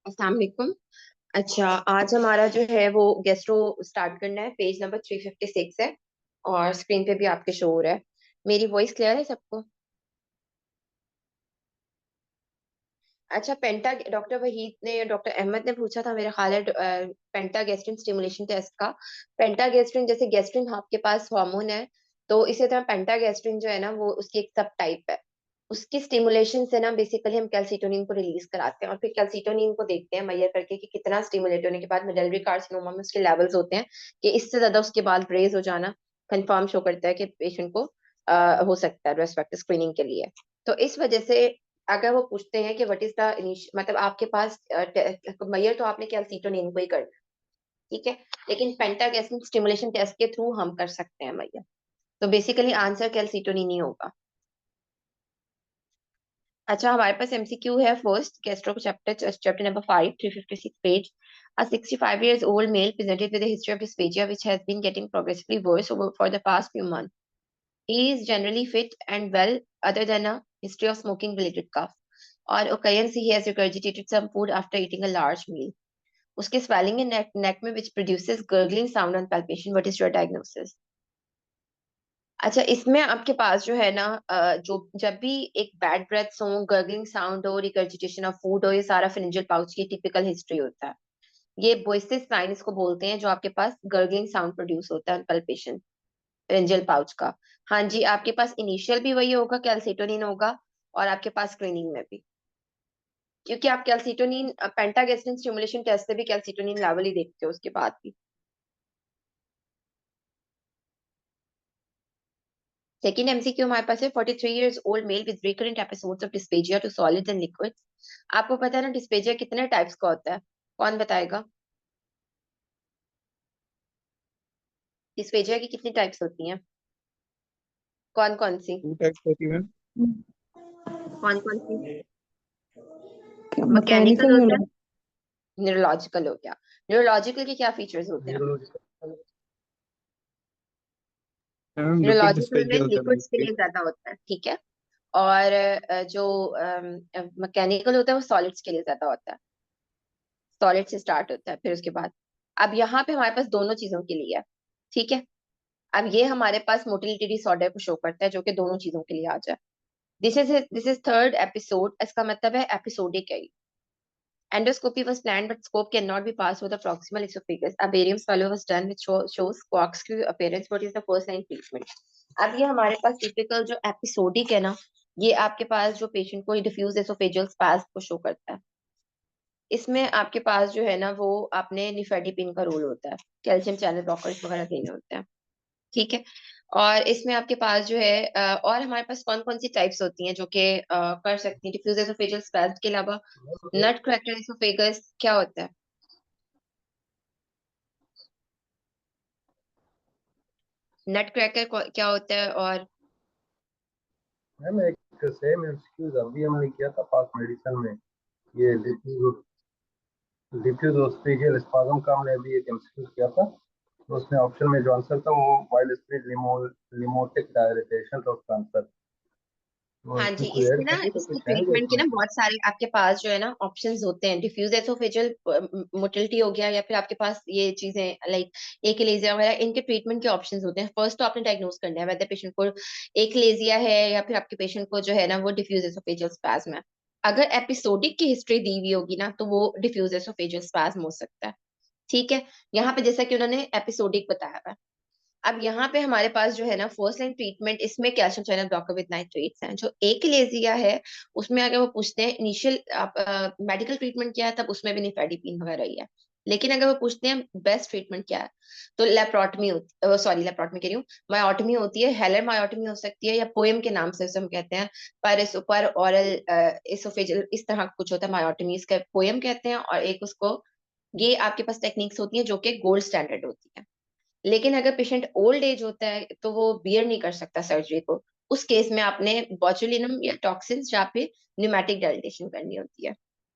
अस्सलाम वालेकुम। अच्छा, आज हमारा जो है वो गेस्ट्रो स्टार्ट करना है। पेज नंबर 356 है और स्क्रीन पे भी आपके शो हो रहा है। मेरी वॉइस क्लियर है सबको? अच्छा, पेंटा डॉक्टर वहीद ने, डॉक्टर अहमद ने पूछा था, मेरा ख्याल है पेंटा गैस्ट्रिन स्टिमुलेशन टेस्ट का। पेंटा गैस्ट्रिन, जैसे गैस्ट्रिन आपके पास हार्मोन है, तो इसी तरह पेंटा गैस्ट्रिन जो है ना, वो उसकी एक सब टाइप है। उसकी स्टिमुलेशन से ना बेसिकली हम कैल्सिटोनिन को रिलीज कराते हैं और फिर कैल्सिटोनिन को देखते हैं मैयर करके कि कितना स्टिमुलेट होने के बाद मेडलरी कार्सिनोमा में उसके लेवल्स होते हैं कि इससे ज्यादा उसके बाद रेज हो जाना कंफर्म शो करता है कि पेशेंट को हो सकता है रेस्पेक्ट स्क्रीनिंग के लिए। तो इस वजह से अगर वो पूछते हैं कि व्हाट इज द मतलब आपके पास मैयर, तो आपने कैल्सिटोनिन को ही करना है, ठीक है। लेकिन पेंटागैसिन स्टिमुलेशन टेस्ट के थ्रू हम कर सकते हैं मैयर। तो बेसिकली आंसर कैल्सिटोनिन ही होगा। अच्छा, हमारे पास एमसीक्यू है। First gastro chapter, chapter number 5, 356 page. A 65 years old male presented with a history of dysphagia which has been getting progressively worse for the past few months. He is generally fit and well other than a history of smoking related cough. On occasions he has regurgitated some food after eating a large meal. उसके swelling in neck में which produces gurgling sound on palpation. What is your diagnosis? अच्छा, इसमें आपके पास जो है ना जो जब भी एक बैड ब्रेथ हो, गर्गलिंग साउंड हो, रिगर्जिटेशन ऑफ फूड हो, ये सारा फेरिंजियल पाउच की टिपिकल हिस्ट्री होता है। ये वॉइसेस साइन इसको बोलते हैं, जो आपके पास गर्गलिंग साउंड प्रोड्यूस होता है पल्पेशन फेरिंजियल पाउच का। हाँ जी, आपके पास इनिशियल भी वही होगा, कैल्सिटोनिन होगा, और आपके पास स्क्रीनिंग में भी, क्योंकि आप कैल्सिटोनिन पेंटागेस्टिन स्टिमुलेशन टेस्ट से भी कैल्सिटोनिन लेवल ही देखते हो उसके बाद भी। सेकेंड एमसीक्यू हमारे पास है। 43 years old male with recurrent episodes of dysphagia to solids and liquids. आपको पता है ना डिस्पेजिया कितने टाइप्स का होता है? कौन बताएगा? डिस्पेजिया की कितनी टाइप्स होती हैं? कौन कौन सी? टू टाइप्स होती है। कौन कौन सी? मैकेनिकल मैकेनिकल होता है, न्यूरोलॉजिकल हो गया। न्यूरोलॉजिकल के क्या फीचर्स होते हैं? न्यूरोलॉजिकल लिक्विड न्यूरोलॉजिकल में डिस्पेजिया होता है लिक्विड्स के बेसिकली। लिए ज्यादा होता है, ठीक है। और जो मैकेनिकल होता है वो सॉलिड्स के लिए ज्यादा होता है। सॉलिड से स्टार्ट होता है फिर उसके बाद। अब यहाँ पे हमारे पास दोनों चीजों के लिए है, ठीक है। अब ये हमारे पास मोटिलिटी डिसऑर्डर को शो करता है, जो कि दोनों चीजों के लिए आ जाए। दिस इज थर्ड एपिसोड, इसका मतलब है एपिसोडिक है। Endoscopy was planned, but scope cannot be passed with the proximal esophagus. A barium swallow was done, which shows corkscrew appearance. What is the first line treatment? अब ये हमारे पास typical जो episodic है ना, ये आपके पास जो पेशेंट को डिफ्यूज एसोफेजियल स्पैज्म को शो करता है। इसमें आपके पास जो है ना, वो आपने निफेडिपिन का रोल होता है, कैल्शियम चैनल ब्लॉकर्स वगैरह देने होते हैं, ठीक है। और इसमें आपके पास जो है और हमारे पास कौन कौन सी टाइप्स होती हैं जो कि कर सकती हैं डिफ्यूज एसोफेजियल स्पैज्म के अलावा? नट क्रैकर एसोफेगस क्या होता है? नट क्रैकर क्या होता है? और मैम एक सेम एमसीक्यूज अभी हमने किया था पास मेडिसिन में, ये डिफ्यूज ओस्फेजियल स्पाज्म का हमने अभी एक एमसीक्यू किया था। तो उसमें ऑप्शन में जो आंसर था वो वाइल्ड स्प्रेड लिमोटिक डायरेटेशन था उसका आंसर। तो हाँ जी, इसमें कोई इसके ऐड ना, करना तो इसकी कुछ आएगा ट्रीटमेंट के इसमें ना से? बहुत सारे आपके पास जो है ना ऑप्शंस होते हैं। डिफ्यूज एसोफेजियल मोटिलिटी हो गया, या फिर आपके पास ये चीजें लाइक एकलेजिया वगैरह, इनके ट्रीटमेंट के ऑप्शंस होते हैं। फर्स्ट तो आपने डायग्नोज करना है वेदर पेशेंट को एकलेजिया है या फिर आपके पेशेंट को जो है ना वो डिफ्यूज एसोफेजियल स्पैज्म है। अगर एपिसोडिक की हिस्ट्री दी हुई होगी ना, तो वो डिफ्यूज एसोफेजियल स्पैज्म हो सकता है, ठीक है। यहाँ पे जैसा कि उन्होंने एपिसोडिक बताया हुआ है। अब यहाँ पे हमारे पास जो है ना फर्स्ट लाइन ट्रीटमेंट, इसमें calcium channel blocker with nitrates हैं। जो एकलेजिया है उसमें अगर वो पूछते हैं इनिशियल आप मेडिकल ट्रीटमेंट क्या है, तब उसमें भी निफेडिपिन वगैरह ही है। लेकिन अगर वो पूछते हैं बेस्ट ट्रीटमेंट क्या है, तो लेप्रोटमी होती, सॉरी लेप्रोटमी कह रही हूँ, मायोटमी होती है। हेलर मायोटमी हो सकती है, या पोएम के नाम से उसे हम कहते हैं, पर ओरल एसोफेजियल इस तरह का कुछ होता है मायोटमी, इसका पोएम कहते हैं। और एक उसको, ये आपके पास टेक्निक्स होती हैं जो कि गोल्ड स्टैंडर्ड होती है। लेकिन अगर पेशेंट ओल्ड एज होता है तो वो बियर नहीं कर सकता सर्जरी को, उस केस में आपने बोtulinum या टॉक्सिन्स जहाँ पे न्यूमेटिक डायलिटेशन करनी होती है,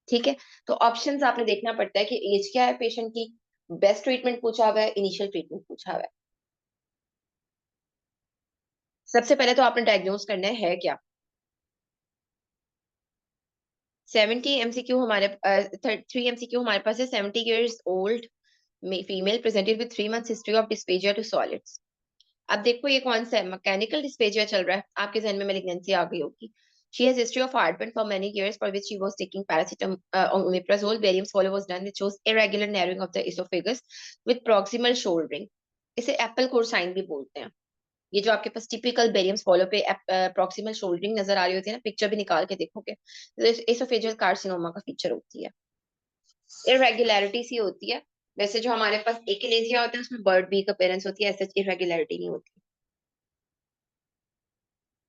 ठीक है। तो ऑप्शंस आपने देखना पड़ता है कि एज क्या है पेशेंट की, बेस्ट ट्रीटमेंट पूछा हुआ है, इनिशियल ट्रीटमेंट पूछा हुआ है। सबसे पहले तो आपने डायग्नोज करना है क्या। 70 MCQ हमारे 3 MCQ हमारे पास है। 70 years old female presented with 3 months history of dysphagia to solids। अब देखो ये कौन सा है, मैकेनिकल डिस्पेजिया चल रहा है, आपके जहन में मेलिग्नेंसी आ गई होगी। She has history of heartburn for many years for which she was taking paracetamol, omeprazole. Barium swallow was done. It shows irregular narrowing of the esophagus with proximal shouldering। इसे Apple core sign भी बोलते हैं। ये जो आपके पास typical barium swallow पे proximal soldering नजर आ रही होती है ना, पिक्चर भी निकाल के देखोगे, तो एसोफेजियल कार्सिनोमा का फीचर होती है। इरेगुलरिटी सी होती है। वैसे जो हमारे पास एकिनेसिया होता है उसमें बर्ड बीक अपीयरेंस होती है, ऐसे इरेगुलरिटी नहीं होती।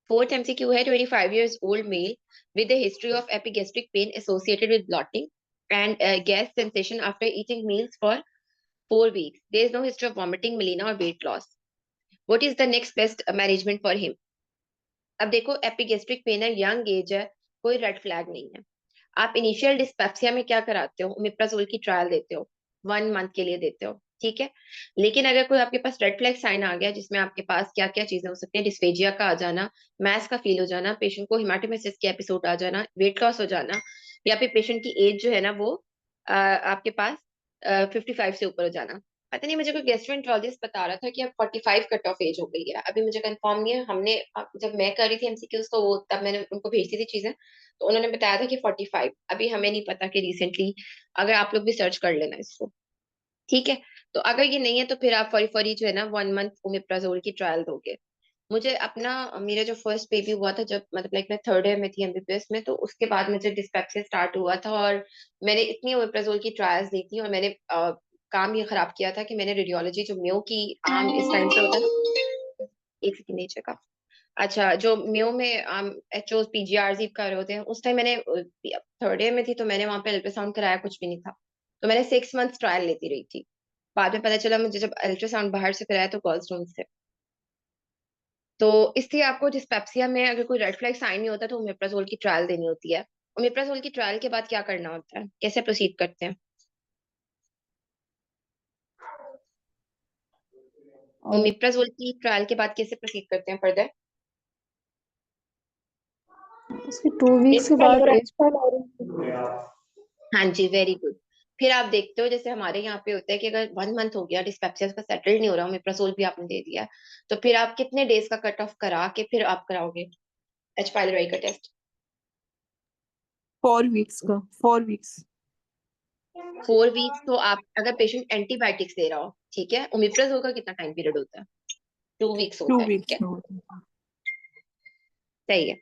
फोर्थ एमसीक्यू है 25 years old male with a history of epigastric pain associated with bloating and gas sensation after eating meals for 4 weeks. There is no history of vomiting, melena or weight loss. What is the next best management for him? अब देखो epigastric pain है, young age है, कोई red flag नहीं है। आप initial dyspepsia में क्या कराते हो, ओमेप्राजोल की ट्रायल देते हो, 1 मंथ के लिए देते हो, ठीक है। लेकिन अगर कोई आपके पास रेड फ्लैग साइन आ गया, जिसमें आपके पास क्या क्या चीजें हो सकती हैं, डिस्फेजिया का आ जाना, मैस का फील हो जाना, पेशेंट को हिमाटोमेसिस के एपिसोड आ जाना, वेट लॉस हो जाना, या फिर पेशेंट की एज जो है ना वो आपके पास 55 से ऊपर हो जाना। पता नहीं, मुझे कोई गेस्ट्रोएंटरोलॉजिस्ट बता रहा था कि अब 45 कट ऑफ एज हो गई है। अभी मुझे कंफर्म नहीं है, हमने जब मैं कर रही थी एमसीक्यूज तो वो तब मैंने उनको भेजी थी चीजें, तो उन्होंने बताया था कि 45। अभी हमें नहीं पता कि रिसेंटली, अगर आप लोग भी सर्च कर लेना इसको, ठीक है। तो अगर ये नहीं है तो फिर आप फौरी जो है ना 1 मंथ ओमेप्राजोल की ट्रायल दोगे। मुझे अपना, मेरा जो फर्स्ट बेबी हुआ था, जब मतलब लाइक मैं थर्ड ईयर में थी एमबीबीएस में, तो उसके बाद मुझे डिस्पेप्सिया स्टार्ट हुआ था, और मैंने इतनी ओमेप्राजोल की ट्रायल्स दी थी, और मैंने काम ये खराब किया था कि मैंने रेडियोलॉजी जो म्यो की आम इस टाइम से होता है ना, एक सेकंड नीचे का, अच्छा जो म्यो में एच ओ पीजीआर कर रहे होते हैं, उस टाइम मैंने थर्ड ईयर में थी, तो मैंने वहां पे अल्ट्रासाउंड कराया, कुछ भी नहीं था। तो मैंने 6 मंथ ट्रायल लेती रही थी। बाद में पता चला मुझे, जब अल्ट्रासाउंड बाहर से कराया, तो गॉलस्टोन से। तो इसलिए आपको डिस्पेप्सिया में अगर कोई रेड फ्लैग साइन नहीं होता तो ओमेप्राजोल की ट्रायल देनी होती है। ओमेप्राजोल की ट्रायल के बाद क्या करना होता है, कैसे प्रोसीड करते हैं? ओमेप्राजोल की ट्रायल के बाद कैसे प्रोसीड करते हैं फर्दर? उसके 2 वीक्स के बाद एज हाँ जी, वेरी गुड। फिर आप देखते हो, जैसे हमारे यहाँ पे होता है कि अगर 1 मंथ हो गया, डिस्पेप्सिया का सेटल नहीं हो रहा, ओमेप्राजोल भी आपने दे दिया, तो फिर आप कितने डेज का कट ऑफ करा के फिर आप कराओगे एच पाइलोराई का टेस्ट? 4 वीक्स का, 4 वीक्स। 4 वीक्स। तो आप अगर पेशेंट एंटीबायोटिक्स दे रहा हो, ठीक है, ओमेप्राजोल का कितना टाइम पीरियड होता है? 2 वीक्स टू होता है, ठीक वीक्स है, में होता है। सही है।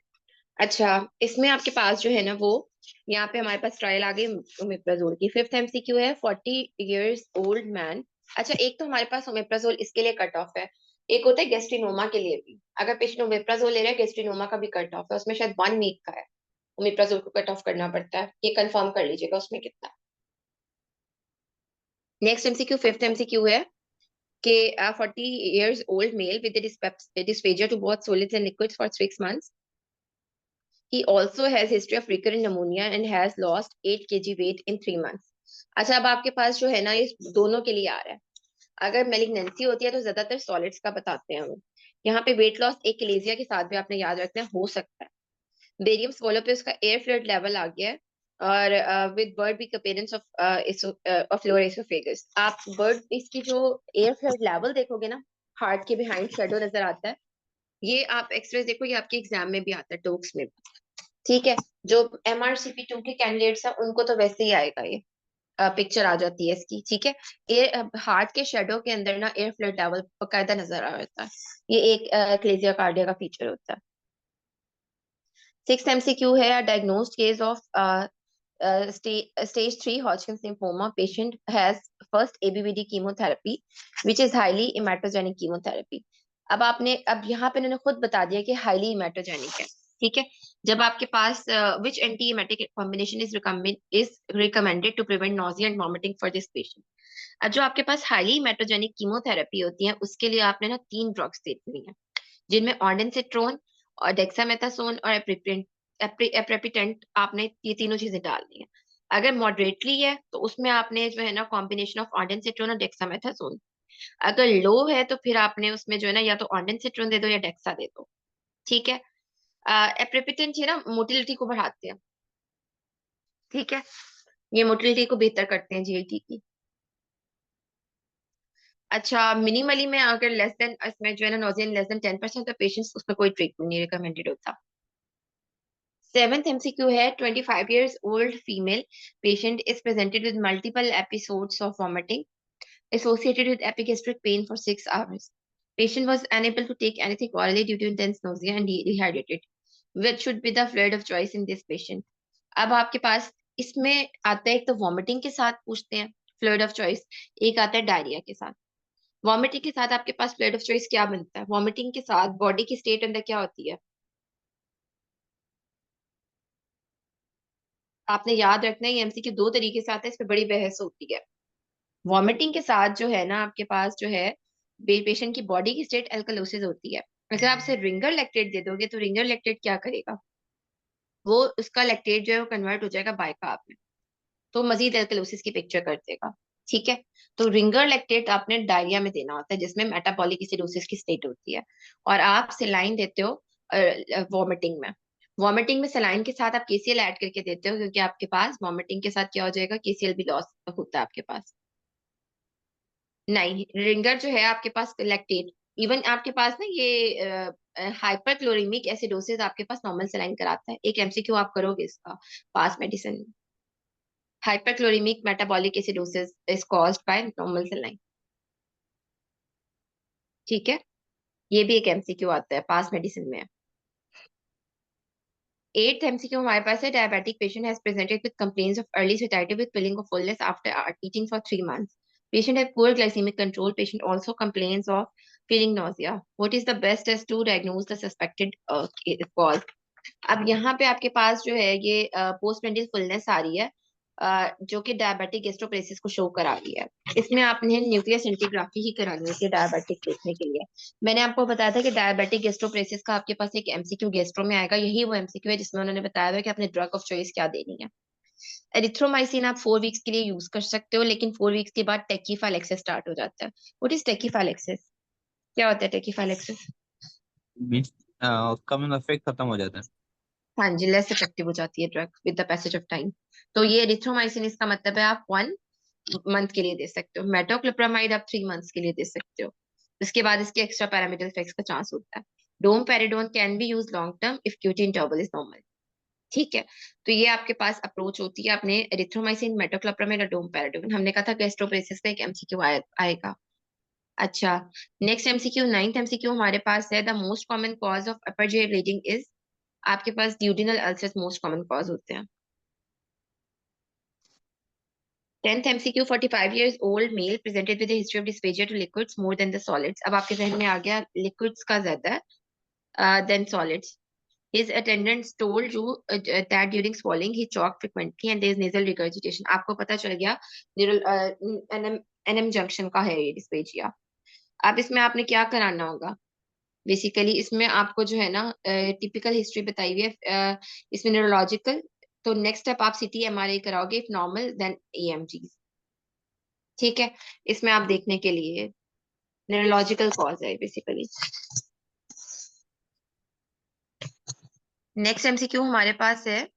अच्छा, इसमें आपके पास जो है ना वो, यहाँ पे हमारे पास ट्रायल आ गई ओमेप्राजोल की। फिफ्थ एमसीक्यू है 40 years old मैन। अच्छा, एक तो हमारे पास ओमेप्राजोल इसके लिए कट ऑफ है, एक होता है गेस्ट्रिनोमा के लिए भी। अगर पेशेंट ओमेप्राजोल ले रहा है, गेस्ट्रिनोमा का भी कट ऑफ है, उसमें शायद 1 वीक का है, ओमेप्राजोल को कट ऑफ करना पड़ता है, ये कंफर्म कर लीजिएगा उसमें कितना। नेक्स्ट एमसीक्यू, फिफ्थ एमसीक्यू है कि 40 years old male with a dysphagia to both solids and liquids for 6 months। He also has history of recurrent pneumonia and has lost 8 kg weight in 3 months। अच्छा, अब आपके पास जो है ना ये दोनों के लिए आ रहा है। अगर मेलिग्नेंसी होती है तो ज्यादातर सॉलिड्स का बताते हैं हम। यहाँ पे वेट लॉस एक कलेजिया के साथ भी आपने याद रखना है, हो सकता है। बेरियम swallow पे उसका एयर फ्लूइड लेवल आ गया है, और with bird beak appearance of lower oesophagus. आप बर्ड इसकी जो एयर फ्लूइड लेवल देखोगे ना, हार्ट के बिहाइंड शेडो नजर आता है। ये आप एक्सप्रेस देखो, ये आपके एग्जाम में भी आता है, टोक्स में भी, ठीक है। जो MRCP2 के कैंडिडेट्स हैं उनको तो वैसे ही आएगा, ये पिक्चर आ जाती है इसकी, ठीक है। एयर हार्ट के शेडो के अंदर ना एयर फ्लूइड लेवल बकायदा नजर आ रहा है, ये एक क्लेजिया कार्डिया का फीचर होता है। सिक्स एमसीक्यू है, diagnosed case of stage 3 Hodgkin's lymphoma patient has first ABVD chemotherapy which is highly hematogenic chemotherapy। अब यहाँ पे इन्होंने खुद बता दिया कि हाईली hematogenic है, ठीक है। जब आपके पास which anti-emetic combination is recommended to prevent nausea and vomiting for this patient। अब जो आपके पास हाईली hematogenic chemotherapy होती है, उसके लिए आपने ना 3 ड्रग्स देनी है, जिनमें ऑर्डेंसिट्रोन और डेक्सामेथासोन और एप्रेपिटेंट, आपने ये तीनों चीजें डालनी है। अगर मॉडरेटली है तो उसमें आपने जो है ना कॉम्बिनेशन ऑफ ऑर्डेंसिट्रोन और डेक्सामेथासोन। अगर लो है तो फिर आपने उसमें जो है ना या तो ऑर्डेंसिट्रोन दे दो या डेक्सा दे दो, ठीक है। एप्रेपिटेंट है ना, मोटिलिटी को बढ़ाते हैं, ठीक है, ये मोटिलिटी को बेहतर करते हैं जीएलटी की। अच्छा, मिनिमली में अगर लेस देन, इसमें जो है ना नोजिया लेस देन 10% तो पेशेंट्स, उसमें कोई ट्रीटमेंट नहीं रिकमेंडेड होता। 7th MCQ है, 25 years old female patient is presented with multiple episodes of vomiting associated with epigastric pain for 6 hours. Patient was unable to take anything orally due to intense nausea and dehydrated. Which should be the fluid of choice in this patient? अब आपके पास इसमें आता है, एक तो vomiting के साथ पूछते हैं फ्लूइड ऑफ चॉइस, एक आता है डायरिया के साथ। वॉमिटिंग के साथ आपके पास फ्लूइड ऑफ चॉइस क्या बनता है? वॉमिटिंग के साथ बॉडी की स्टेट अंदर क्या होती है, आपने याद रखना है। ये एमसीक्यू दो तरीके से आता है, इस पे बड़ी बहस होती है। वॉमिटिंग के साथ जो है ना आपके पास जो है पेशेंट की बॉडी की स्टेट एल्कलोसिस होती है। अगर आप उसे रिंगर लैक्टेट दे दोगे तो रिंगर लैक्टेट क्या करेगा, वो उसका लैक्टेट जो है वो कन्वर्ट हो जाएगा बाइकार्ब में, तो मजीद एल्कलोसिस की पिक्चर कर देगा। ठीक है, तो रिंगर लैक्टेट आपने डायरिया में देना होता है जिसमें मेटाबॉलिक एसिडोसिस की स्टेट होती है, और आप सेलाइन देते हो वॉमिटिंग में। वॉमिटिंग में सेलाइन के साथ आप केसीएल ऐड करके देते हो, क्योंकि आपके पास वॉमिटिंग के साथ क्या हो जाएगा, केसीएल भी लॉस होता है आपके पास। नहीं, रिंगर जो है आपके पास लैक्टेट, इवन आपके पास ना ये हाइपरक्लोरिमिक एसिडोसिस आपके पास नॉर्मल सेलाइन कराता है। एक एमसीक्यू आप करोगे इसका पास मेडिसिन में, hyperchloremic metabolic acidosis is caused by normal saline. ठीक है, ये भी एक एमसीक्यू आता है, पास मेडिसिन में। 8th MCQ हमारे पास है, diabetic patient has presented with complaints of early satiety with feeling of fullness after eating for 3 months. Patient has poor glycemic control. Patient also complains of feeling nausea. What is the best test to diagnose the suspected cause? अब यहाँ पे आपके पास जो है ये post मेंडियल fullness आ रही है, जो कि डायबिटिक गेस्ट्रोपरेसिस को शो करा रही है। इसमें आपने न्यूक्लियर सेंटीग्राफी ही करानी होती है डायबिटिक देखने के लिए। मैंने आपको बताया था कि डायबिटिक गेस्ट्रोपरेसिस का आपके पास एक एमसीक्यू गेस्ट्रो में आएगा, यही वो एमसीक्यू है जिसमें उन्होंने बताया हुआ कि अपने ड्रग ऑफ चॉइस क्या देनी है। एरिथ्रोमाइसिन आप 4 वीक्स के लिए यूज कर सकते हो, लेकिन 4 वीक्स के बाद टेकीफाइलेक्सिस स्टार्ट हो जाता है। व्हाट इज टेकीफाइलेक्सिस, क्या होता है टेकीफाइलेक्सिस? मीन्स उसका मतलब इफेक्ट खत्म हो जाता है। हाँ जी, लेस इफेक्टिव हो जाती है drug with the passage of time. तो ये एरिथ्रोमाइसिन, इसका मतलब है आप 1 मंथ के लिए दे सकते हो। मेटोक्लोप्रामाइड आप 3 मंथ्स के लिए दे सकते हो। उसके बाद इसके एक्स्ट्रा पैरामीटर इफेक्ट्स का चांस होता है। Domperidone can be use long term if QT interval is normal. ठीक है, तो ये आपके पास अप्रोच होती है। आपने एरिथ्रोमाइसिन, मेटोक्लोप्रामाइड और डोमपेरिडोन, हमने कहा था गैस्ट्रोपरेसिस का एक एमसीक्यू आएगा। अच्छा, नेक्स्ट एमसीक्यू 9th एमसीक्यू हमारे पास है, the most common cause of upper GI bleeding is, आपके पास duodenal ulcers most common cause होते हैं। 10th MCQ, 45 years old male presented with a history of dysphagia to liquids more than the solids. अब आपके जहन में आ गया liquids का ज्यादा than solids. His attendants told you that during swallowing he choked frequently and there is nasal regurgitation. आपको पता चल गया NM junction का है ये dysphagia. अब इसमें आपने क्या कराना होगा, बेसिकली इसमें आपको जो है ना टिपिकल हिस्ट्री बताई हुई है, इसमें न्यूरोलॉजिकल, तो नेक्स्ट स्टेप आप सीटी एमआरआई कराओगे, इफ नॉर्मल देन ईएमजी। ठीक है, इसमें आप देखने के लिए न्यूरोलॉजिकल कॉज है बेसिकली। नेक्स्ट एमसीक्यू हमारे पास है,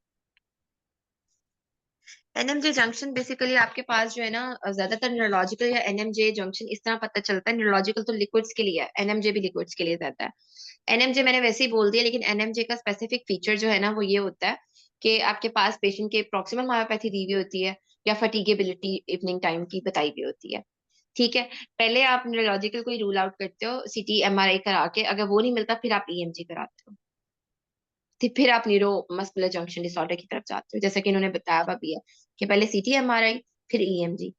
एनएमजे जंक्शन। बेसिकली आपके पास जो है ना ज्यादातर न्यूरोलॉजिकल या एनएमजे जंक्शन इस तरह पता चलता है। न्यूरोलॉजिकल तो लिक्विड्स के लिए है, एनएमजे भी लिक्विड्स के लिए रहता है। एनएमजे मैंने वैसे ही बोल दिया, लेकिन एनएमजे का स्पेसिफिक फीचर जो है ना वो ये होता है कि आपके पास पेशेंट के प्रॉक्सिमल मायोपैथी दी हुई होती है या फटीगेबिलिटी इवनिंग टाइम की बताई हुई होती है। ठीक है, पहले आप न्यूरोलॉजिकल को ही रूल आउट करते हो सीटी एमआरआई करा के, अगर वो नहीं मिलता फिर आप ईएमजी कराते हो, फिर आप न्यूरो मस्कुलर जंक्शन डिसऑर्डर की तरफ जाते हो, जैसा कि इन्होंने बताया हुआ भी है कि पहले सीटी एमआरआई फिर ईएमजी।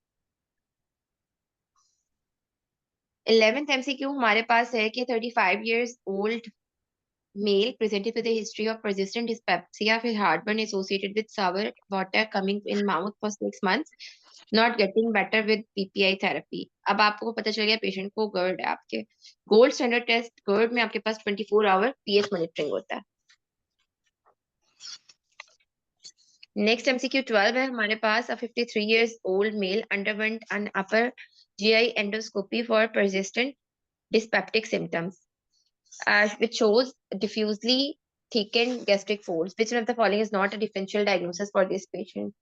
11th एमसीक्यू हमारे पास है कि 35 years old male presented with a history of persistent dyspepsia with heartburn associated with sour water coming in mouth for 6 months, not getting better with PPI therapy. अब आपको पता चल गया पेशेंट को GERD है। आपके गोल्ड स्टैंडर्ड टेस्ट GERD में आपके पास 24 आवर पीएच मॉनिटरिंग होता है। नेक्स्ट एमसीक्यू 12 है हमारे पास, a 53 years old male underwent an upper GI endoscopy for persistent dyspeptic symptoms, which shows diffusely thickened gastric folds. Which one of the following is not a differential diagnosis for this patient?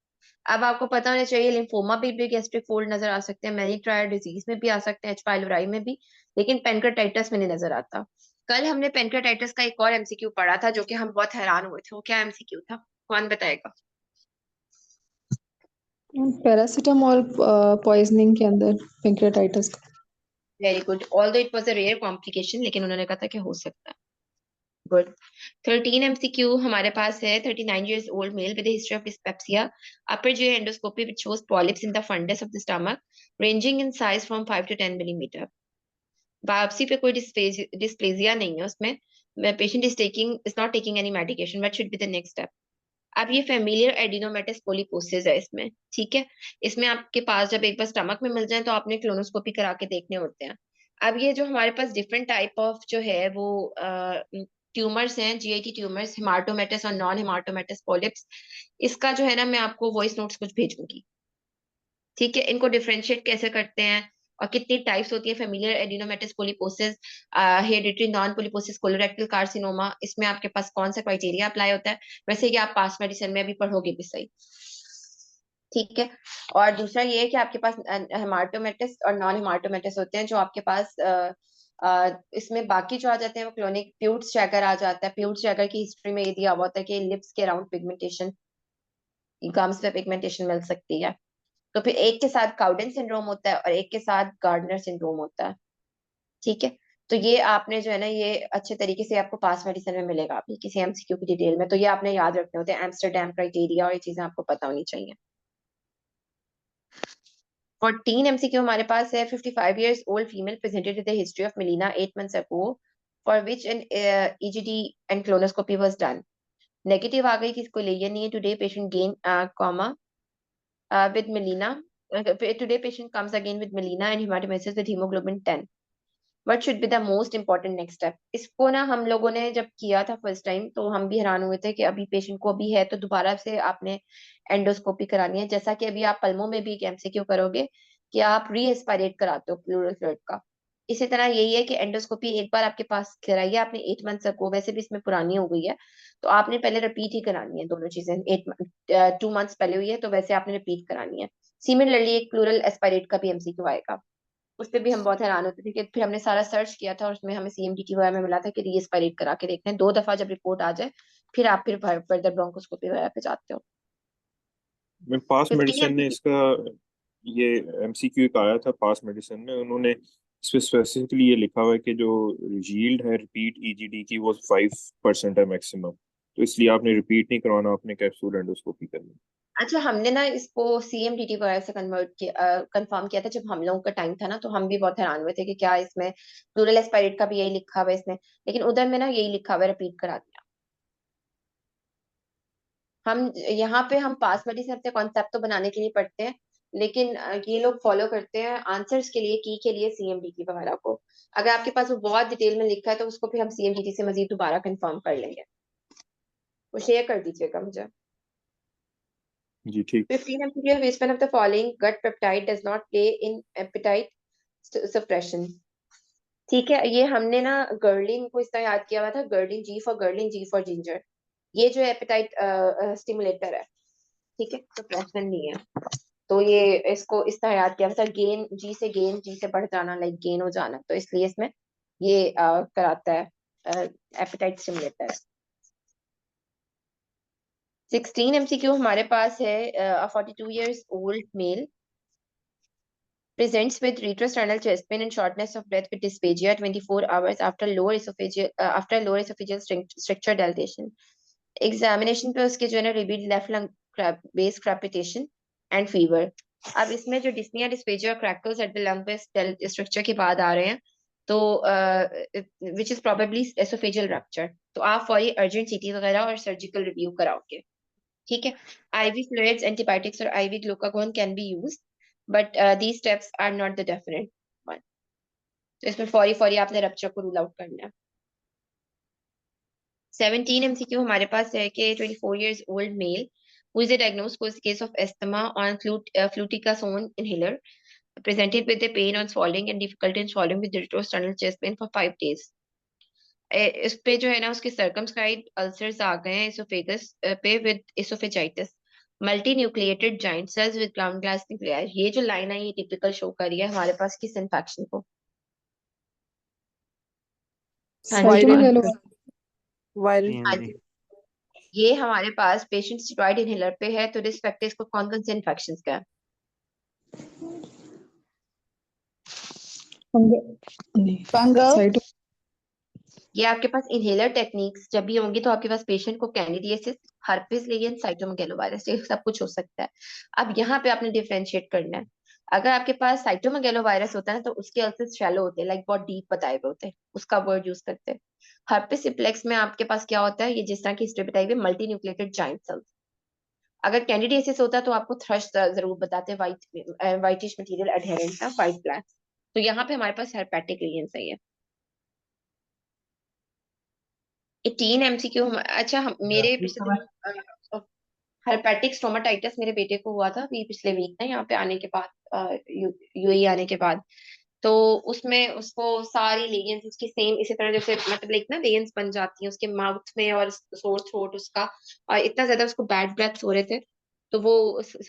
अब आपको पता होना चाहिए lymphoma भी gastric fold नजर आ सकते हैं, many trial disease में भी आ सकते हैं, एच पाइलोराई में भी, लेकिन पेनक्रेटाइटिस में नहीं नजर आता। कल हमने पेनक्रेटाइटिस का एक और एमसीक्यू पढ़ा था जो कि हम बहुत हैरान हुए थे। वो क्या एमसीक्यू था, कौन बताएगा? पैरासीटामोल पॉइजनिंग के अंदर पेंक्रेटाइटिस का। Very good, although it was a rare complication, लेकिन उन्होंने कहा था कि हो सकता है। गुड। 13 एमसीक्यू हमारे पास है। 39 years old male with a history of dyspepsia, upper GI endoscopy which shows polyps in the fundus of the stomach ranging in size from 5 to 10 millimeter. Biopsy पे कोई डिस्प्लेजिया नहीं है उसमें। Patient is not taking any medication, what should be the next step? अब ये familiar adenomatous polyposis है इसमें, ठीक है। इसमें आपके पास जब एक बार स्टमक में मिल जाए तो आपने क्लोनोस्कोपी करा के देखने होते हैं। अब ये जो हमारे पास डिफरेंट टाइप ऑफ जो है वो ट्यूमर्स हैं, जीआईटी ट्यूमर्स, हेमाटोमेटस और नॉन हेमाटोमेटस पॉलिप्स, इसका जो है ना मैं आपको वॉइस नोट्स कुछ भेजूंगी, ठीक है। इनको डिफरेंशिएट कैसे करते हैं और कितनी टाइप्स होती है familial adenomatous polyposis, hereditary non polyposis, colorectal carcinoma, इसमें आपके पास कौन सा क्राइटेरिया अप्लाई होता है? वैसे कि आप पास मेडिसिन में अभी पढ़ोगे भी सही, ठीक है। और दूसरा ये है कि आपके पास हेमाटोमेटस और नॉन हेमाटोमेटस होते हैं जो आपके पास इसमें बाकी जो आ जाते हैं वो क्लोनिक प्यूट्स चैगर आ जाता है। प्यूट्स चैगर की हिस्ट्री में ये दिया हुआ होता है कि लिप्स के अराउंड पिगमेंटेशन, गम्स पे पिगमेंटेशन मिल सकती है। तो फिर एक के साथ काउडेन सिंड्रोम होता है और एक के साथ गार्डनर सिंड्रोम होता है, ठीक है। तो ये आपने जो है ना ये अच्छे तरीके से आपको पास मेडिसिन में मिलेगा अभी किसी एमसीक्यू की डिटेल में, तो ये आपने याद रखने होते हैं, एम्स्टरडैम क्राइटेरिया और ये चीजें आपको पता होनी चाहिए। 14 एमसीक्यू हमारे पास है। 55 years old female presented with a history of melena 8 months ago for which an EGD and colonoscopy was done. Negative आ गई, किसको लेयर नहीं है। Today patient gain comma with melena. Today patient comes again with melena and hematemesis with hemoglobin 10. What should be the most important next step? इसको ना हम लोगों ने जब किया था फर्स्ट टाइम तो हम भी हैरान हुए थे कि अभी पेशेंट को अभी है तो दोबारा से आपने एंडोस्कोपी करानी है, जैसा कि अभी आप पल्मों में भी एमसीक्यू करोगे कि आप री एस्पायरेट कराते हो प्लूरल फ्लूइड का। इसी तरह यही है कि एंडोस्कोपी एक बार आपके पास कराई है आपने 8 मंथ्स को, वैसे भी इसमें पुरानी हो गई है तो आपने पहले रिपीट ही करानी है दोनों चीजें। 2 मंथ्स पहले हुई है तो वैसे आपने रिपीट करानी है। सिमिलरली एक प्लूरल एस्पायरेट का भी एमसीक्यू आएगा, उस पे भी हम बहुत हैरान होते थे कि फिर हमने सारा सर्च किया था और उसमें हमें सीएमडीटी वगैरह में मिला था कि रीएस्पायरेट करा के देखते हैं 2 दफा, जब रिपोर्ट आ जाए फिर आप फिर फर्दर ब्रोंकोस्कोपी वगैरह पे जाते हो। मैं पास 15 मेडिसिन ने इसका ये एमसीक्यू एक आया था पास मेडिसिन में, उन्होंने इस पे स्पेसिफिकली ये लिखा हुआ है कि जो यील्ड है रिपीट ईजीडी की वो 5% है मैक्सिमम, तो इसलिए आपने रिपीट नहीं करवाना, आपने कैप्सूल एंडोस्कोपी करनी। अच्छा, हमने ना इसको सीएमडीटी वगैरह से कन्वर्ट किया, कंफर्म किया था जब हम लोगों का टाइम था ना, तो हम भी बहुत हैरान हुए थे कि क्या इसमें प्लूरल एस्पायरेट का भी यही लिखा हुआ है इसमें, लेकिन उधर में ना यही लिखा हुआ है रिपीट करा दिया। हम यहाँ पे हम पास मेडिसिन अपने कॉन्सेप्ट तो बनाने के लिए पढ़ते हैं, लेकिन ये लोग फॉलो करते हैं आंसर्स के लिए, की के लिए सीएमडीटी वगैरह को। अगर आपके पास वो बहुत डिटेल में लिखा है तो उसको फिर हम सीएमडीटी से मजीद दोबारा कंफर्म कर लेंगे, वो शेयर कर दीजिएगा मुझे। जी ठीक। 15 MCQ, which one of the following gut peptide does not play in appetite suppression? ठीक है, ये हमने ना गर्लिन को इस तरह याद किया हुआ था, गर्लिन, जी फॉर गर्लिन, जी फॉर जिंजर। ये जो एपेटाइट स्टिमुलेटर है, ठीक है, सप्रेशन नहीं है। तो ये इसको इस तरह याद किया हुआ था, गेन, जी से गेन, जी से बढ़ जाना, लाइक गेन हो जाना, तो इसलिए इसमें ये कराता है, एपेटाइट स्टिमुलेटर। 16 MCQ हमारे पास है। 42 years old male presents with retrosternal chest pain and shortness of breath with dysphagia 24 hours after lower esophageal stricture dilatation. Examination पे उसके जो है ना revealed left lung base crepitation and fever. अब इसमें जो dyspnea, dysphagia, crackles at the lung base structure के बाद आ रहे हैं, तो which is probably esophageal rupture, तो आप फौरी अर्जेंट सीटी वगैरह और सर्जिकल रिव्यू कराओगे, ठीक है। IV fluids, antibiotics और IV glucagon can be used, but these steps are not the definite one. तो इसमें फौरी फौरी आपने रप्चर को रूल आउट करना है। 17 MCQ हमारे पास है कि 24 years old male who is a diagnosed case of asthma on fluticasone inhaler presented with a pain on swallowing and difficulty in swallowing with retrosternal chest pain for 5 days. इस पे जो है ना उसके सर्कमस्क्राइब्ड अल्सर्स आ गए हैं esophagus पे with esophagitis. Multinucleated giant cells with ground glass nuclei. ये जो लाइन है ये टिपिकल शो कर रही है हमारे पास किस इन्फेक्शन को? हाँ जी साइटोमेगालो वायरल हाँ जी, ये हमारे पास पेशेंट स्टेरॉइड इनहेलर पे है, तो रिस्क फैक्टर्स को कौन कौन से इन्फेक्शन का है? फंगल साइटो ये आपके पास इनहेलर टेक्निक्स जब भी होंगी तो आपके पास पेशेंट को कैंडिडियासिस, हर्पिस लेगियन, साइटोमेगालोवायरस, ये सब कुछ हो सकता है। अब यहाँ पे आपने डिफरेंशिएट करना है। अगर आपके पास साइटोमेगालोवायरस होता है ना तो उसके अल्सर्स शैलो होते हैं, लाइक बहुत डीप बताए हुए होते हैं, उसका वर्ड यूज करते हैं। हर्पिस सिम्प्लेक्स में आपके पास क्या होता है, ये जिस तरह की हिस्ट्री बताई हुई, मल्टी न्यूक्लिएटेड जाइंट सेल्स। अगर कैंडिडियासिस होता है तो आपको थ्रश जरूर बताते हैं, व्हाइटिश मटेरियल एडहेरेंट था, व्हाइट ब्लैक। तो यहाँ पे हमारे पास हेपेटिक लीजन्स है। ये 18 MCQ। अच्छा मेरे पिछले दिनों हेपेटिक स्टोमाटाइटिस मेरे बेटे को हुआ था अभी पिछले वीक ना, यहाँ पे आने के बाद, यूएई आने के बाद। तो उसमें उसको सारी लेगियंस उसकी सेम इसी तरह जैसे मतलब लाइक ना लेगियंस बन जाती हैं उसके माउथ में और सोर थ्रोट उसका, और इतना ज्यादा उसको बैड ब्रेथ्स हो रहे थे। तो वो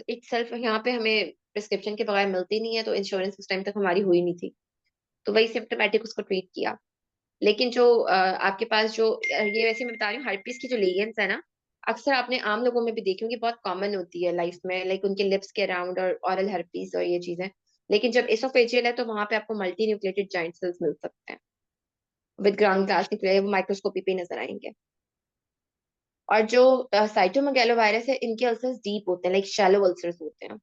इट सेल्फ यहाँ पे हमें प्रिस्क्रिप्शन के बगैर मिलती नहीं है, तो इंश्योरेंस उस टाइम तक हमारी हुई नहीं थी, तो वही सिम्टोमेटिक उसको ट्रीट किया। लेकिन जो आपके पास जो ये वैसे मैं बता रही हूँ हर्पीस की जो लेजेंड्स है ना, अक्सर आपने आम लोगों में भी देखी होंगी, बहुत कॉमन होती है लाइफ में, लाइक उनके लिप्स के अराउंड और ऑरल हर्पीस और ये चीजें। लेकिन जब एसोफेजियल है तो वहां पे आपको मल्टी न्यूक्लिएटेड जाइंट सेल्स मिल सकते हैं विद ग्राउंड ग्लास न्यूक्लियाई, वो माइक्रोस्कोपी पे नजर आएंगे। और जो साइटोमेगालोवायरस है इनके अल्सर्स डीप होते हैं, लाइक शैलो अल्सर्स होते हैं।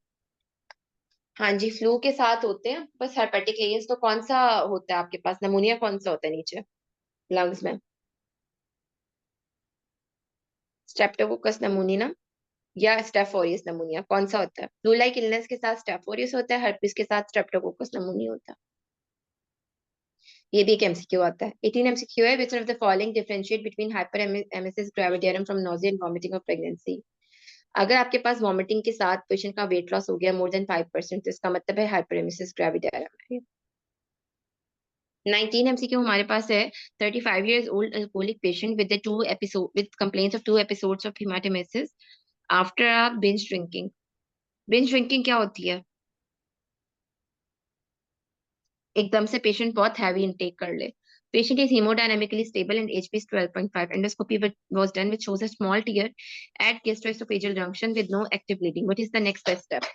हाँ जी, फ्लू के साथ होते हैं, बस हेपेटिक लेजेंड्स तो कौन सा होता है आपके पास, नमूनिया कौन सा होता है नीचे लंग्स में? स्ट्रेप्टोकोकस नमूनिया या स्टेफोरियस नमूनिया, कौन सा होता है? फ्लू लाइक इलनेस के साथ स्टेफोरियस होता है, हर्पिस के साथ स्ट्रेप्टोकोकस नमूनिया होता है। ये भी एक एमसीक्यू आता है। 18 एमसीक्यू है, which of the following differentiate between hyperemesis gravidarum from nausea and vomiting of pregnancy. अगर आपके पास वॉमिटिंग के साथ पेशेंट का वेट लॉस हो गया मोर देन 5%, तो इसका मतलब है हाइपर एमेसिस ग्रेविडियरम है। 19 MCQ हमारे पास है। 35 years old alcoholic patient with the two episode with complaints of 2 episodes of hematemesis after a binge drinking। Binge drinking क्या होती है? एकदम से पेशेंट बहुत हैवी इनटेक कर ले। Patient is hemodynamically stable and HP is 12.5. Endoscopy was done which shows a small tear at gastroesophageal junction with no active bleeding. What is the next best step?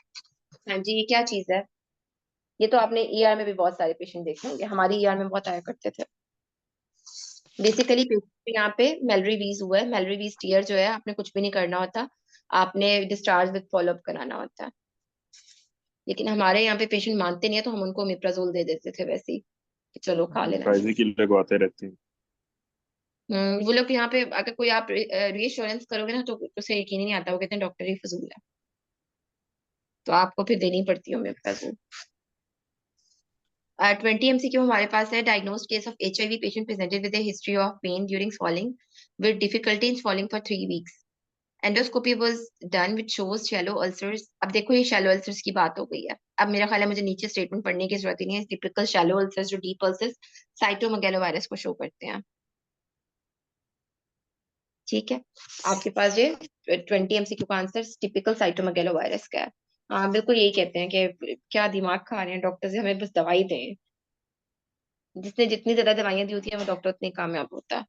हाँ जी, ये क्या चीज है? ये तो आपने ईआर में भी बहुत सारे पेशेंट देखे होंगे, हमारी ईआर में बहुत आया करते थे। बेसिकली पेशेंट यहाँ पे मेलरी वीज हुआ है, मेलरी वीज टीयर जो है आपने कुछ भी नहीं करना होता, आपने डिस्चार्ज विद फॉलोअप कराना होता है। लेकिन हमारे यहाँ पे पेशेंट मानते नहीं है तो हम उनको मिप्राजोल दे देते थे वैसे ही कि चलो खा लेना। प्राइज की लगवाते रहते हैं। वो लोग यहाँ पे अगर कोई आप रीएश्योरेंस करोगे ना तो उसे यकीन ही नहीं आता, वो कहते हैं डॉक्टर ही फजूल है, तो आपको फिर देनी पड़ती है मिप्राजोल। 20 MCQ हमारे पास है। Diagnosed case of HIV patient presented with a history of pain during swallowing with difficulty in swallowing for 3 weeks। Endoscopy was done which shows shallow ulcers. अब देखो ये शैलो अल्सर्स की बात हो गई है, अब मेरा ख्याल है मुझे नीचे स्टेटमेंट पढ़ने की जरूरत ही नहीं है। टिपिकल शैलो अल्सर्स जो डीप अल्सर्स साइटोमेगालोवायरस को शो करते हैं। ठीक है, आपके पास ये 20 MCQ का आंसर टिपिकल साइटोमेगालोवायरस का है। हाँ बिल्कुल यही कहते हैं कि क्या दिमाग खा रहे हैं डॉक्टर से, हमें बस दवाई दें। जिसने जितनी ज्यादा दवाइयां दी होती है वो डॉक्टर उतनी कामयाब होता है।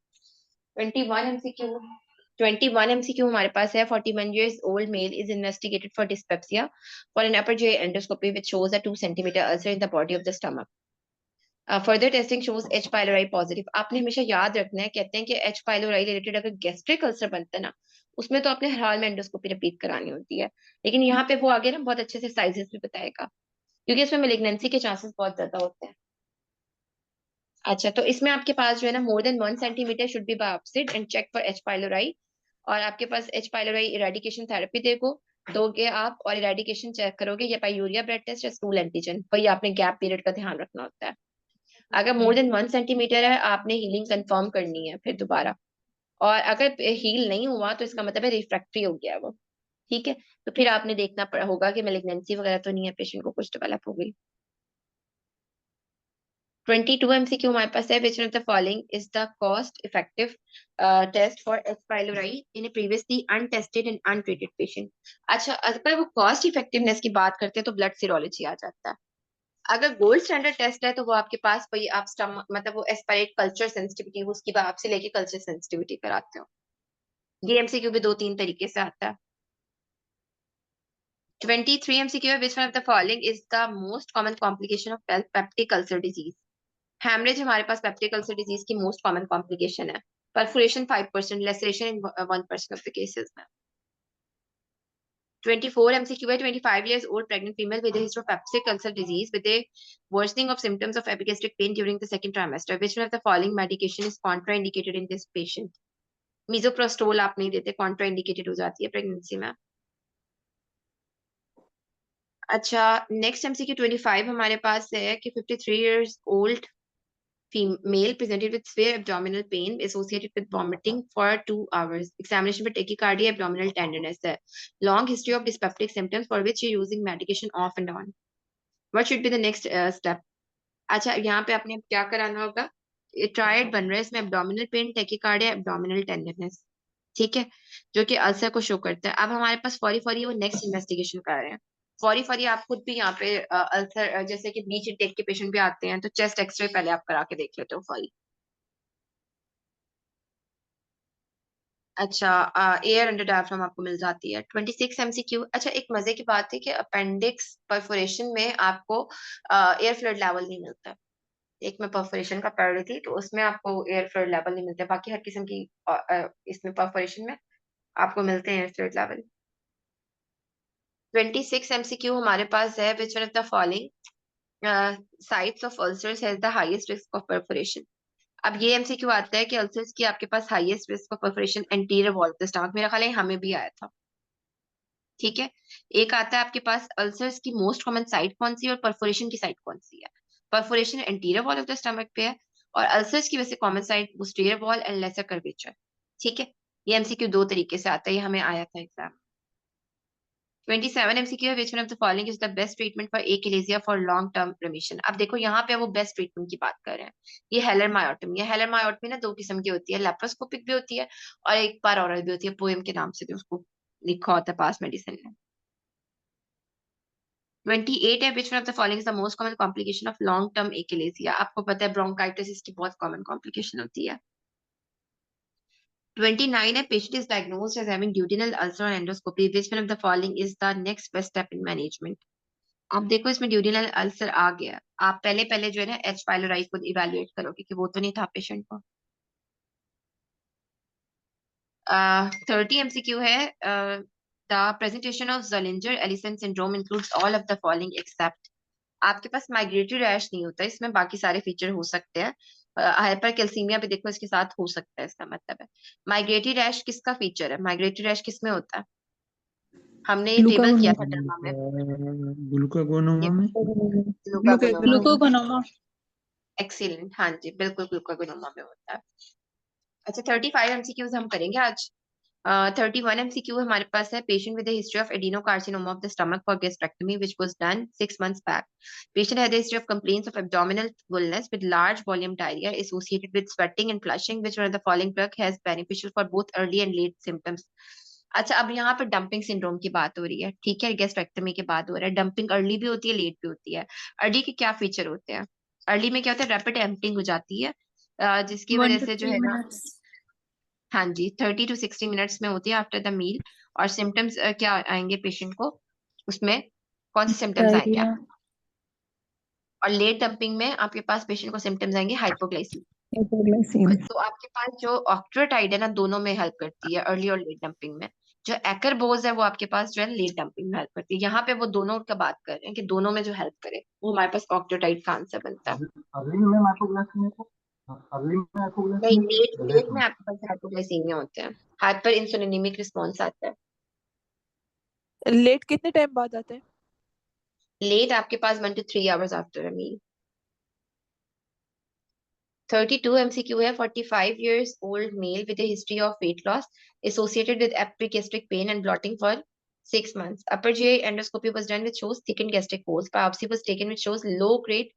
21 MCQ 21 MCQ हमारे पास है। 41 years old male is investigated for dyspepsia for an upper GI endoscopy which shows a 2 centimeter ulcer in the body of the stomach। Further testing shows H pylori positive। आपने हमेशा याद रखना है, कहते हैं कि H pylori रिलेटेड अगर gastric ulcer बनता है ना उसमें तो आपने हर हाल में एंडोस्कोपी रिपीट करानी होती है। लेकिन यहाँ पे वो आगे ना बहुत अच्छे से साइजेस भी बताएगा क्योंकि इसमें मेलिग्नेंसी के चांसेस बहुत ज्यादा होते हैं। अच्छा तो इसमें आपके पास जो है ना more than 1 centimeter should be biopsied and check for H pylori। और आपके पास H pylori इरेडिकेशन थेरेपी दोगे आप, और इरेडिकेशन चेक करोगे या पायूरिया ब्लड टेस्ट या स्टूल एंटीजन, वही आपने गैप पीरियड का ध्यान रखना होता है। अगर मोर देन 1 centimeter है आपने हीलिंग कंफर्म करनी है फिर दोबारा, और अगर हील नहीं हुआ तो इसका मतलब है रिफ्रैक्टरी हो गया वो। ठीक है, तो फिर आपने देखना होगा कि मेलिग्नेंसी वगैरह तो नहीं है, पेशेंट को कुछ डेवलप हो गई। 22 MCQ हमारे पास है, which one of the following is the cost effective test for H. pylori in a previously untested and untreated patient? अच्छा, अगर वो कॉस्ट इफेक्टिवनेस की बात करते हैं तो ब्लड सीरोलॉजी आ जाता है। अगर गोल्ड स्टैंडर्ड टेस्ट है तो वो आपके पास वही आप मतलब वो एस्पायरेट कल्चर सेंसिटिविटी उसकी बात से लेके कल्चर सेंसिटिविटी कराते हो। ये एमसीक्यू भी 2-3 तरीके से आता है। 23 MCQ है, which one of the following is the most common complication of peptic ulcer disease? Hemorrhage हमारे पास peptic ulcer disease की most common complication है। Perforation 5%, laceration in 1% of the cases में। 24 MCQ है, 25 years old pregnant female with a history of peptic ulcer disease with a worsening of symptoms of epigastric pain during the second trimester. Which one of the following medication is contraindicated in this patient? Misoprostol आप नहीं देते, contraindicated हो जाती है pregnancy में। अच्छा, next MCQ 25 हमारे पास है कि 53 years old male presented with severe abdominal pain associated with vomiting for 2 hours. Examination for tachycardia, abdominal tenderness है. Long history of dyspeptic symptoms for which you're using medication off and on. What should be the next step? अच्छा, यहाँ पे आपने क्या कराना होगा? Triad बन रहा है इसमें, abdominal pain, tachycardia, abdominal tenderness, ठीक है, जो कि अल्सर को शो करता है। अब हमारे पास फौरी वो नेक्स्ट इन्वेस्टिगेशन कर रहे हैं। फौरी आप खुद भी यहाँ पे अल्सर जैसे कि ब्लीच इंटेक के पेशेंट भी आते हैं तो चेस्ट एक्सरे पहले आप करा के देख लेते हो फौरी। अच्छा, एयर अंडर डायफ्राम आपको मिल जाती है। 26 MCQ। अच्छा, एक मजे की बात है कि अपेंडिक्स परफोरेशन में आपको एयर फ्लूइड लेवल नहीं मिलता। एक मैं परफोरेशन का पढ़ रही थी तो उसमें आपको एयर फ्लूइड लेवल नहीं मिलते, बाकी हर किस्म की इसमें परफोरेशन में आपको मिलते हैं एयर फ्लूइड लेवल। 26 MCQ हमारे पास है, which one of the following sites of ulcers has the highest risk of perforation? अब ये MCQ आता है कि अल्सर्स की आपके पास highest risk of perforation anterior wall of the stomach, मेरा ख्याल है हमें भी आया था, ठीक है। एक आता है आपके पास अल्सर्स की मोस्ट कॉमन साइट कौन सी है और परफोरेशन की साइट कौन सी है। Perforation anterior wall of the stomach पे है और अल्सर्स की वजह से common site posterior wall and lesser curvature, ठीक है। ये एमसीक्यू 2 तरीके से आता है, ये हमें आया था एग्जाम। 27 MCQ है, which one of the following is the best treatment for achalasia for long term remission? अब देखो यहाँ पे वो बेस्ट ट्रीटमेंट की बात कर रहे हैं। ये हेलर मायोटमी है। हेलर मायोटमी ना 2 किस्म की होती है, लेप्रोस्कोपिक भी होती है और एक बार औरल भी होती है, पोएम के नाम से भी उसको लिखा होता है पास मेडिसिन में। 28 है, which one of the following is the most common complication of long term achalasia? आपको पता है ब्रोंकाइटिस इसकी बहुत कॉमन कॉम्प्लिकेशन होती है। 29 है, patient is diagnosed as having duodenal ulcer on endoscopy. Which one of the following is the next best step in management? अब देखो इसमें ड्यूडिनल अल्सर आ गया, आप पहले जो है ना एच पाइलोराई को इवैल्यूएट करोगे कि वो तो नहीं था पेशेंट को। 30 MCQ है, the presentation of Zollinger Ellison syndrome includes all of the following except. आपके पास माइग्रेटरी रैश नहीं होता, इसमें बाकी सारे फीचर हो सकते हैं। हाइपरकैल्सीमिया भी देखो इसके साथ हो सकता है, इसका मतलब है। माइग्रेटरी रैश किसका फीचर है? माइग्रेटरी रैश किसमें होता है? हमने ये टेबल किया था डर्मा में, ग्लूकागोनोमा में ग्लूकागोनोमा। एक्सीलेंट, हाँ जी बिल्कुल ग्लूकागोनोमा में होता है। अच्छा, 35 MCQs हम करेंगे आज। 31 MCQ हमारे पास है, patient with history of adenocarcinoma of the stomach for gastrectomy which was done 6 months back. Patient had history of complaints of abdominal fullness with large volume diarrhoea associated with sweating and flushing which one of the following drug has beneficial for both early and let symptoms. अच्छा, अब यहाँ पर dumping syndrome की बात हो रही है, ठीक है, गैस्ट्रेक्टमी की बात हो रहा है। डंपिंग अर्ली भी होती है, लेट भी होती है। अर्ली के क्या फीचर होते हैं? अर्ली में क्या होता है, रैपिड एम्पटिंग हो जाती है, जिसकी वजह से जो है ना, हाँ जी 30 to 60 मिनट्स में होती है आफ्टर द मील। और सिम्टम्स क्या आएंगे पेशेंट को, उसमें कौन से सिम्टम्स आएंगे? और लेट डंपिंग में आपके पास पेशेंट को सिम्टम्स आएंगे हाइपोग्लाइसीमिया। तो आपके पास जो ऑक्ट्राटाइड है ना, दोनों में हेल्प करती है, अर्ली और लेट डंपिंग में। जो एक्करबोज है वो आपके पास जो है लेट डंपिंग में हेल्प करती है। यहाँ पे वो दोनों का बात कर रहे हैं कि दोनों में जो हेल्प करे वो हमारे पास ऑक्ट्राटाइड का आंसर बनता है। अर्ली में हाइपोग्लाइसीमिया को नहीं, लेट में आपके पास हाइपोग्लाइसीमिया होते हैं, हाइपर इंसुलिनेमिक रिस्पॉन्स आता है। लेट कितने टाइम बाद आता है? लेट आपके पास 1 to 3 hours after a meal. 32 MCQ है, 45 years old male with a history of weight loss associated with epigastric pain and blotting for 6 months. Upper GI endoscopy was done which shows thickened gastric walls. Biopsy was taken which shows low grade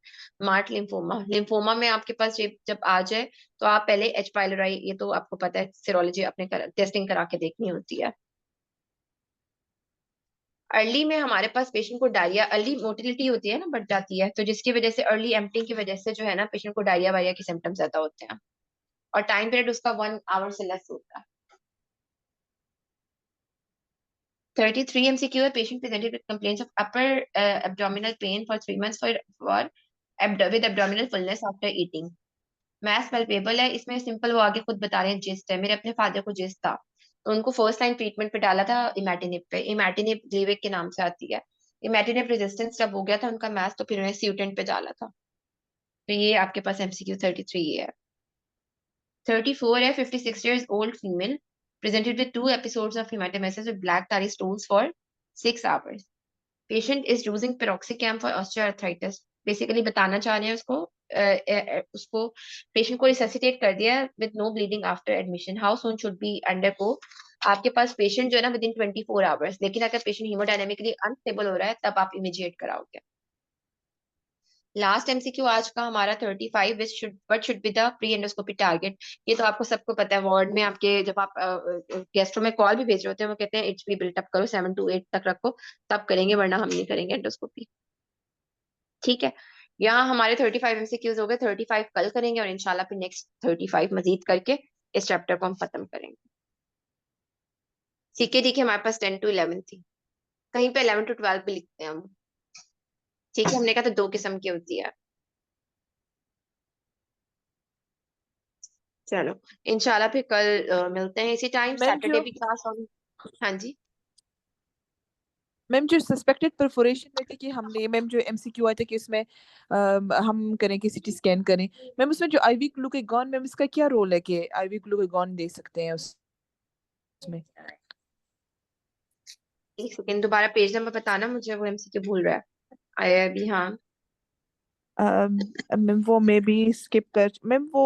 mart lymphoma. Lymphoma में आपके पास ये जब आ जाए तो आप पहले H pylori, ये तो आपको पता है, सीरोलॉजी अपने टेस्टिंग करा के देखनी होती है. अर्ली में हमारे पास पेशेंट को डायरिया, अर्ली मोटिलिटी होती है ना, बढ़ जाती है, तो जिसकी वजह से अर्ली एम्पटिंग की वजह से जो है ना पेशेंट को डायरिया वायरिया के सिम्टम्स ज्यादा होते हैं और टाइम पीरियड उसका 1 आवर से लेस होता है. 33 MCQ है. Patient presented with complaints of upper abdominal pain for 3 months with abdominal fullness after eating. Mass palpable है. इसमें सिंपल वो आगे खुद बता रहे हैं जिस्ट है. मेरे अपने फादर को जिस्ट था तो उनको फर्स्ट लाइन ट्रीटमेंट पे डाला था इमेटिनिब पे. इमेटिनिब ग्लीविक के नाम से आती है. इमेटिनिब रेजिस्टेंस जब हो गया था उनका मैस तो फिर उन्हें स्यूटेंट पे डाला था. तो ये आपके पास MCQ 33 है. 34 है. 56 years old female presented with 2 episodes of hematemesis with black tarry stones for 6 hours. Patient is using piroxicam for osteoarthritis. Basically बताना चाह रहे हैं उसको पेशेंट को रिससिटेट कर दिया with no bleeding after admission. How soon should be undergo? आपके पास patient जो है ना within 24 hours, लेकिन अगर पेशेंट हीमोडायनेमिकली अनस्टेबल हो रहा है तब आप इमीडिएट कराओगे. लास्ट MCQ आज का हमारा 35 what should be the pre endoscopy target. ये तो आपको सबको पता है. वार्ड में आपके जब आप गेस्ट्रो में कॉल भी भेज रहे होते हैं वो कहते हैं HP बिल्टअप करो 7 to 8 तक रखो तब करेंगे वरना हम नहीं करेंगे एंडोस्कोपी. ठीक है. यहाँ हमारे 35 MCQs हो गए. 35 कल करेंगे और इंशाल्लाह फिर नेक्स्ट 35 मजीद करके इस चैप्टर को हम खत्म करेंगे. CKD की हमारे पास 10 to 11 थी. कहीं पे 11 to 12 भी लिखते हैं हम. ठीक है. हमने कहा तो 2 किस्म की होती है. चलो इंशाल्लाह फिर कल मिलते हैं इसी टाइम. मैम सैटरडे भी क्लास होगी. हाँ जी. मैम जो सस्पेक्टेड परफोरेशन में थे कि हमने मैम जो MCQ आया था कि उसमें हम करें कि CT स्कैन करें. मैम उसमें जो IV ग्लूकागॉन मैम इसका क्या रोल है कि IV ग्लूकागॉन दे सकते हैं उसमें. एक सेकंड दोबारा पेज नंबर बताना मुझे, वो MCQ भूल रहा है. आया अभी. हाँ मैम वो मे बी स्किप कर मैम वो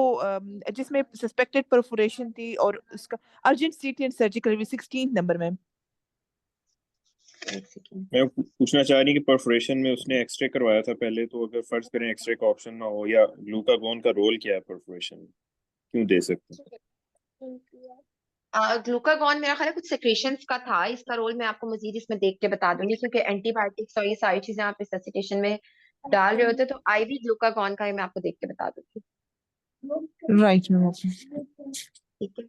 जिसमें सस्पेक्टेड परफोरेशन थी और उसका urgent CT and surgical 16 number ma'am. एक सेकंड. मैं पूछना चाह रही कि परफोरेशन में उसने एक्सरे करवाया था पहले, तो अगर फर्ज करें एक्सरे का ऑप्शन ना हो, या ग्लूकागॉन का रोल क्या है परफोरेशन में, क्यों दे सकते हैं? ग्लूकागॉन मेरा ख्याल है कुछ सेक्रेशंस का था. इसका रोल मैं आपको मजीद इसमें देख के बता दूंगी क्योंकि एंटीबायोटिक्स और ये सारी चीजें आप रिससिटेशन में डाल रहे होते तो IV ग्लूकागॉन का मैं आपको देख के बता दूंगी. Right ma'am. ठीक है.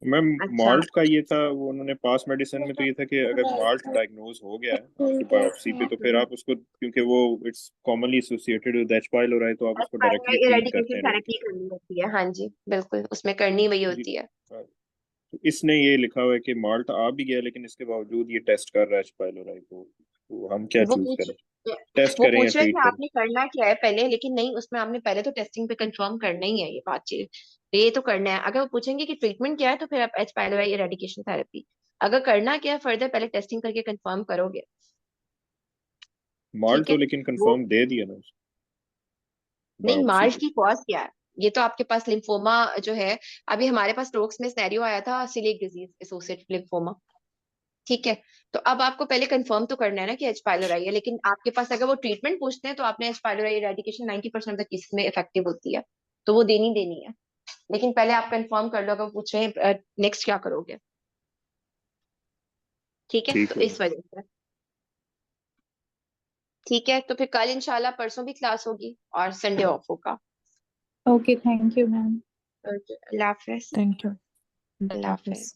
मैम अच्छा. माल्ट का ये था, वो उन्होंने पास मेडिसिन में तो ये था कि अगर माल्ट डायग्नोज हो गया है आपकी बायोप्सी पे तो फिर आप उसको, क्योंकि वो it's commonly associated with H pylori, तो आप उसको डायरेक्टली ट्रीट करते इरेडिकेशन हैं. थेरेपी करनी होती है. हाँ जी बिल्कुल, उसमें करनी वही होती है. तो इसने ये लिखा हुआ है कि माल्ट आ भी गया लेकिन इसके बावजूद ये टेस्ट कर रहा है H पाइलोराई को, तो हम क्या वो चूज पूछ करें, टेस्ट वो करें या पूछ रहे हैं ट्रीट कि करें? आपने करना क्या है पहले, लेकिन नहीं, उसमें आपने पहले तो टेस्टिंग पे कंफर्म करना ही है. ये बातचीत ये तो करना है. अगर वो पूछेंगे कि ट्रीटमेंट क्या है तो फिर आप H पाइलोराई इरेडिकेशन थेरेपी. अगर करना क्या है फर्दर पहले टेस्टिंग करके कंफर्म करोगे. माल्ट ठीक तो है. लेकिन वो कंफर्म दे दिया ना नहीं, बायोप्सी मार्च पे. की कॉज क्या है. ये तो आपके पास लिम्फोमा जो है, अभी हमारे पास स्ट्रोक्स में सिनेरियो आया था सीलिएक डिजीज एसोसिएटेड लिम्फोमा. ठीक है. तो अब आपको पहले कंफर्म तो करना है ना कि H पाइलोराई है, लेकिन आपके पास अगर वो ट्रीटमेंट पूछते हैं तो आपने H pylori eradication 90% of the cases में इफेक्टिव होती है तो वो देनी है. लेकिन पहले आप कंफर्म कर लो अगर वो पूछ रहे हैं नेक्स्ट क्या करोगे. ठीक है. ठीक तो है. इस वजह से ठीक है. तो फिर कल इंशाल्लाह, परसों भी क्लास होगी और संडे ऑफ होगा. Okay, thank you, ma'am. Allah Hafiz. Thank you. Allah Hafiz.